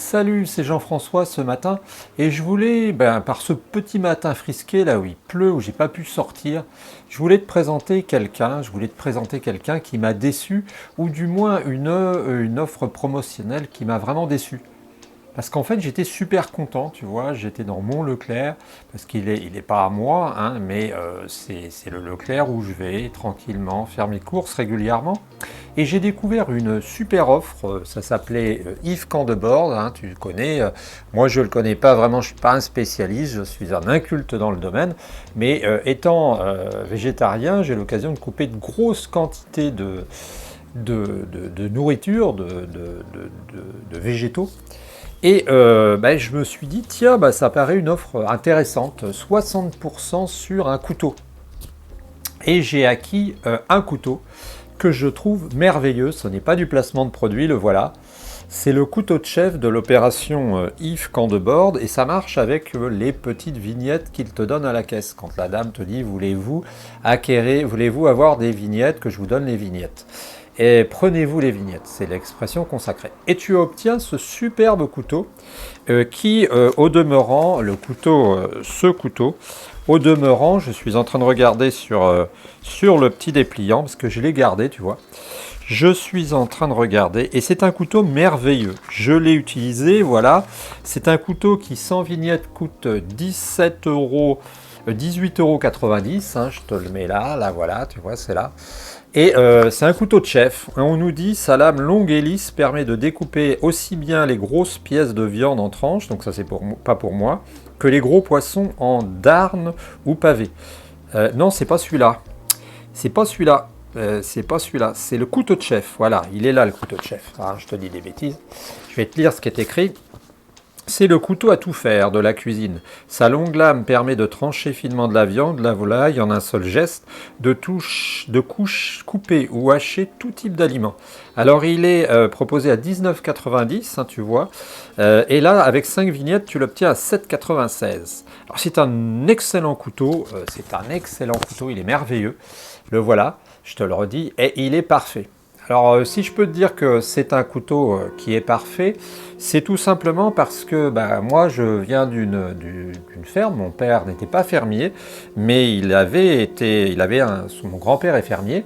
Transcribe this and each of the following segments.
Salut, c'est Jean-François ce matin et je voulais, par ce petit matin frisqué là où il pleut, où j'ai pas pu sortir, je voulais te présenter quelqu'un qui m'a déçu ou du moins une offre promotionnelle qui m'a vraiment déçu. Parce qu'en fait, j'étais super content, tu vois, j'étais dans mon Leclerc, parce qu'il est pas à moi, hein, mais c'est le Leclerc où je vais tranquillement faire mes courses régulièrement. Et j'ai découvert une super offre, ça s'appelait Yves Candebord, hein, tu le connais, moi je ne le connais pas vraiment, je ne suis pas un spécialiste, je suis un inculte dans le domaine, mais étant végétarien, j'ai l'occasion de couper de grosses quantités de nourriture, de végétaux. Et je me suis dit, tiens, ça paraît une offre intéressante, 60% sur un couteau. Et j'ai acquis un couteau que je trouve merveilleux. Ce n'est pas du placement de produit, le voilà. C'est le couteau de chef de l'opération Yves Candebord et ça marche avec les petites vignettes qu'il te donne à la caisse. Quand la dame te dit, voulez-vous avoir des vignettes, que je vous donne les vignettes. Et prenez-vous les vignettes, c'est l'expression consacrée. Et tu obtiens ce superbe couteau qui, au demeurant, ce couteau, au demeurant, je suis en train de regarder sur le petit dépliant, parce que je l'ai gardé, tu vois. Je suis en train de regarder, et c'est un couteau merveilleux. Je l'ai utilisé, voilà. C'est un couteau qui, sans vignette, coûte 17 euros, 18,90 €, hein, je te le mets là, voilà, tu vois, c'est là. Et c'est un couteau de chef. On nous dit sa lame longue et lisse permet de découper aussi bien les grosses pièces de viande en tranches, donc ça c'est pas pour moi, que les gros poissons en darne ou pavé. Non, c'est pas celui-là. C'est pas celui-là. C'est pas celui-là. C'est le couteau de chef. Voilà, il est là le couteau de chef. Ah, je te dis des bêtises. Je vais te lire ce qui est écrit. C'est le couteau à tout faire de la cuisine. Sa longue lame permet de trancher finement de la viande, de la volaille en un seul geste, de couper ou hacher tout type d'aliments. Alors il est proposé à 19,90 €, hein, tu vois. Et là, avec 5 vignettes, tu l'obtiens à 7,96 €. Alors c'est un excellent couteau, il est merveilleux. Le voilà, je te le redis, et il est parfait. Alors, si je peux te dire que c'est un couteau qui est parfait, c'est tout simplement parce que moi, je viens d'une ferme. Mon père n'était pas fermier, mais mon grand-père est fermier,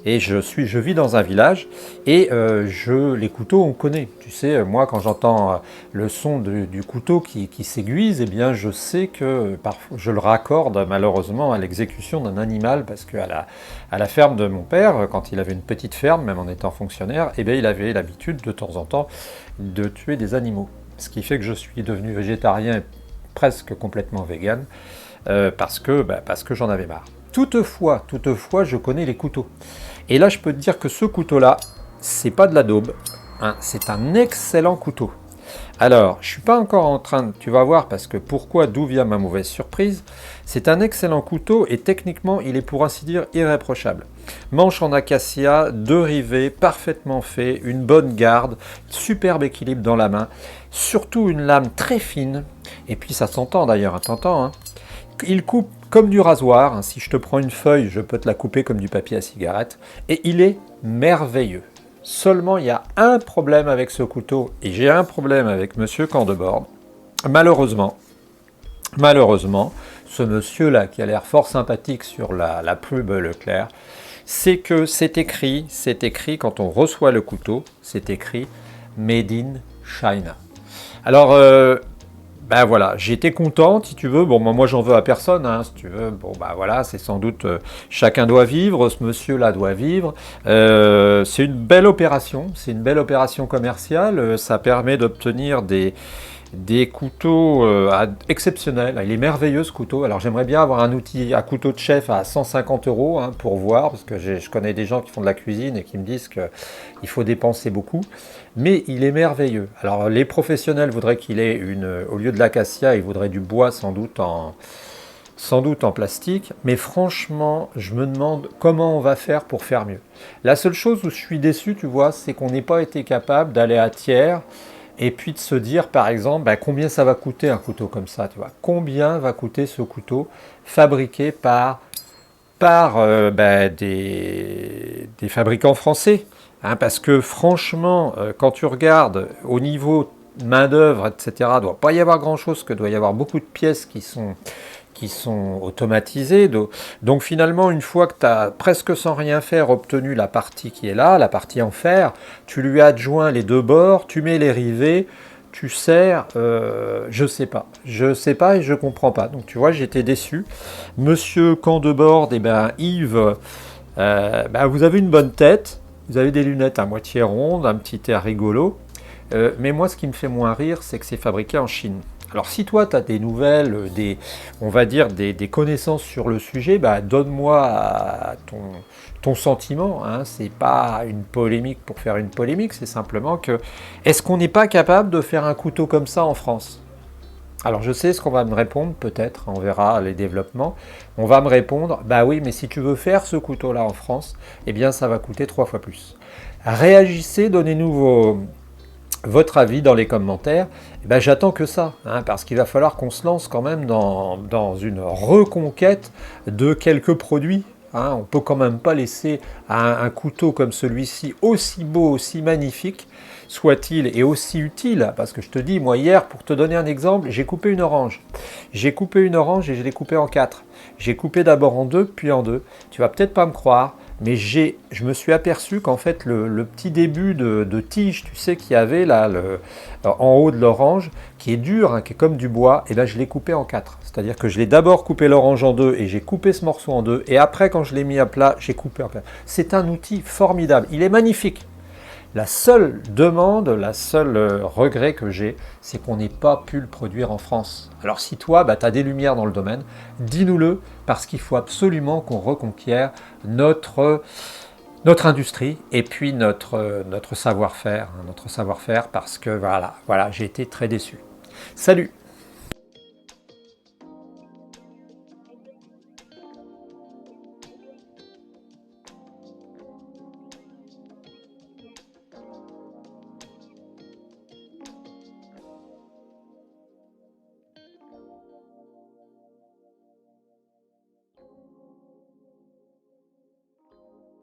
et je vis dans un village, et les couteaux, on connaît. Tu sais, moi, quand j'entends le son du couteau qui s'aiguise, eh bien, je sais que parfois, je le raccorde malheureusement à l'exécution d'un animal, parce qu'à la ferme de mon père, quand il avait une petite ferme, même en étant fonctionnaire, eh bien, il avait l'habitude de temps en temps de tuer des animaux. Ce qui fait que je suis devenu végétarien et presque complètement vegan parce que j'en avais marre. Toutefois, je connais les couteaux. Et là, je peux te dire que ce couteau-là, c'est pas de la daube, hein, c'est un excellent couteau. Alors, je ne suis pas encore en train de... Tu vas voir, parce que d'où vient ma mauvaise surprise. C'est un excellent couteau et techniquement, il est pour ainsi dire irréprochable. Manche en acacia, 2 rivets, parfaitement fait, une bonne garde, superbe équilibre dans la main, surtout une lame très fine, et puis ça s'entend d'ailleurs, t'entends, hein. Il coupe comme du rasoir, hein. Si je te prends une feuille, je peux te la couper comme du papier à cigarette, et il est merveilleux. Seulement, il y a un problème avec ce couteau, et j'ai un problème avec Monsieur Candebord. Malheureusement, ce monsieur-là, qui a l'air fort sympathique sur la pub Leclerc, c'est que c'est écrit, quand on reçoit le couteau, c'est écrit « Made in China ». Alors, voilà, j'étais content, si tu veux. Bon, moi, j'en veux à personne, hein, si tu veux. Bon, voilà, c'est sans doute... chacun doit vivre, ce monsieur-là doit vivre. C'est une belle opération, commerciale. Ça permet d'obtenir des couteaux exceptionnels. Il est merveilleux, ce couteau. Alors, j'aimerais bien avoir un couteau de chef à 150 €, hein, pour voir, parce que je connais des gens qui font de la cuisine et qui me disent qu'il faut dépenser beaucoup. Mais il est merveilleux. Alors, les professionnels voudraient qu'il ait au lieu de l'acacia, ils voudraient du bois, sans doute en plastique. Mais franchement, je me demande comment on va faire pour faire mieux. La seule chose où je suis déçu, tu vois, c'est qu'on n'ait pas été capable d'aller à tiers et puis de se dire, par exemple, combien ça va coûter un couteau comme ça, tu vois. Combien va coûter ce couteau fabriqué par des fabricants français, hein, parce que franchement, quand tu regardes au niveau main-d'œuvre, etc., il ne doit pas y avoir grand-chose, que doit y avoir beaucoup de pièces qui sont automatisées. Donc finalement, une fois que tu as presque sans rien faire obtenu la partie qui est là, la partie en fer, tu lui adjoins les deux bords, tu mets les rivets, tu serres, je sais pas et je comprends pas. Donc tu vois, j'étais déçu. Monsieur Candebord, eh ben Yves, vous avez une bonne tête, vous avez des lunettes à moitié rondes, un petit air rigolo. Mais moi, ce qui me fait moins rire, c'est que c'est fabriqué en Chine. Alors si toi, tu as des nouvelles, on va dire des connaissances sur le sujet, donne-moi ton sentiment. Hein. C'est pas une polémique pour faire une polémique, c'est simplement que, est-ce qu'on n'est pas capable de faire un couteau comme ça en France? Alors je sais ce qu'on va me répondre, peut-être, on verra les développements. On va me répondre, bah oui, mais si tu veux faire ce couteau-là en France, eh bien ça va coûter 3 fois plus. Réagissez, donnez-nous votre avis dans les commentaires. J'attends que ça, hein, parce qu'il va falloir qu'on se lance quand même dans une reconquête de quelques produits. Hein. On ne peut quand même pas laisser un couteau comme celui-ci, aussi beau, aussi magnifique, soit-il, et aussi utile, parce que je te dis, moi hier, pour te donner un exemple, j'ai coupé une orange. J'ai coupé une orange et je l'ai coupée en 4. J'ai coupé d'abord en 2, puis en 2. Tu vas peut-être pas me croire, mais je me suis aperçu qu'en fait le petit début de tige, tu sais, qu'il y avait là en haut de l'orange, qui est dur, hein, qui est comme du bois, et je l'ai coupé en 4. C'est-à-dire que je l'ai d'abord coupé l'orange en 2 et j'ai coupé ce morceau en 2, et après quand je l'ai mis à plat, j'ai coupé en plat. C'est un outil formidable, il est magnifique. La seule demande, la seule regret que j'ai, c'est qu'on n'ait pas pu le produire en France. Alors si toi, tu as des lumières dans le domaine, dis-nous-le, parce qu'il faut absolument qu'on reconquiert notre industrie et puis notre savoir-faire, parce que voilà, j'ai été très déçu. Salut!